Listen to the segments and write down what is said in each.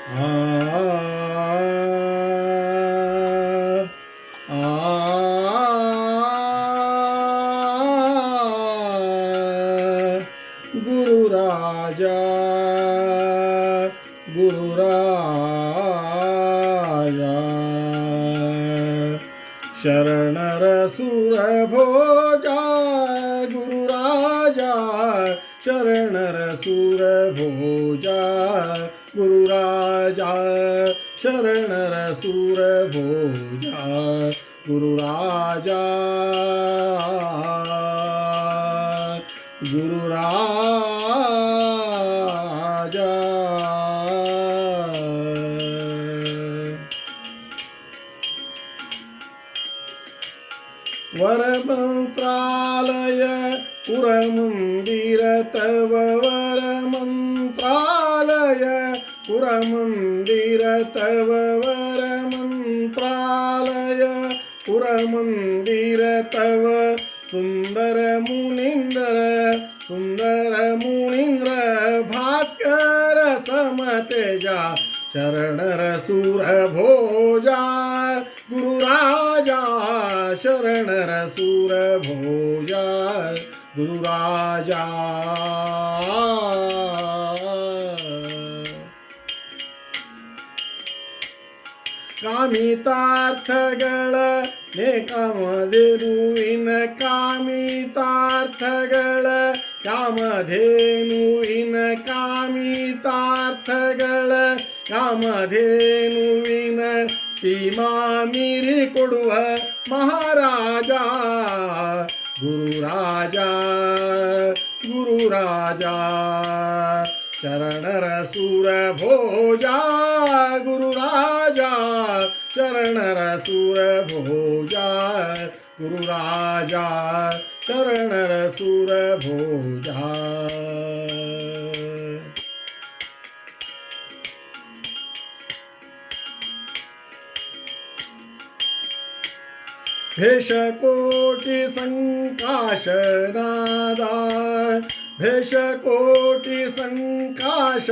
आ गुरुराजा गुरुराजा शरणर सुरभोजा गुरुराजा शरणर सुरभोजा गुरुराजा शरणर सुरभोजा गुरुराजा गुरुराजा वरमंत्रालय पुरमंदिर तव वरमंत्रालय पुरमंदिर तव वरमंत्रालय पुरमंदिर तव सुंदर मुनींद्र भास्कर समतेजा शरणर सुरभोजा गुरुराजा शरणर सुरभोजा गुरुराजा ಕಾಮಿತಾರ್ಥಗಳ ಕಾಮಧೇನುವಿನ ಕಾಮಿತಾರ್ಥಗಳ ಕಾಮಧೇನುವಿನ ಕಾಮಿತಾರ್ಥಗಳ ಕಾಮಧೇನುವಿನ ಸೀಮಾ ಮೀರಿ ಕೊಡುವ ಮಹಾರಾಜ ಗುರುರಾಜ ಗುರುರಾಜ ಶರಣರ ಸುರಭೋಜಾ ಗುರುರಾಜ ಶರಣರ ಸುರಭೋಜಾ ಗುರುರಾಜ ಶರಣರ ಸುರಭೋಜಾ भेषकोटि संकाशनादा भेषकोटि संकाशनाद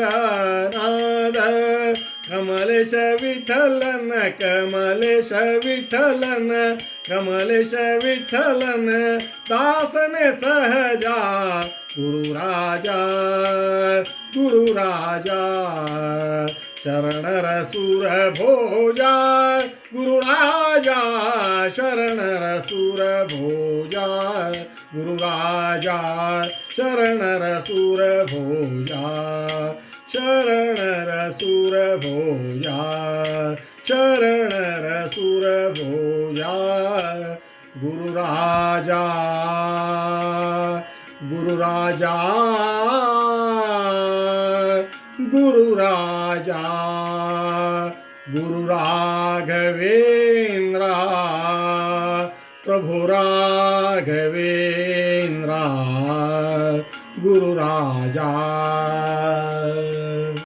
कमलेश विठ्ठलन कमलेश विठ्ठलन कमलेश विठ्ठलन दासने सहजा गुरुराजा गुरुराजा शरणर सुरभोजा गुरुराजा शरणर सुरभोजा गुरुराजा शरणर सुरभोजा शरणर सुरभोजा शरणर सुरभोजा गुरुराजा गुरुराजा गुरुराजा गुरुराघवेंद्र प्रभु राघवेंद्र गुरुराजा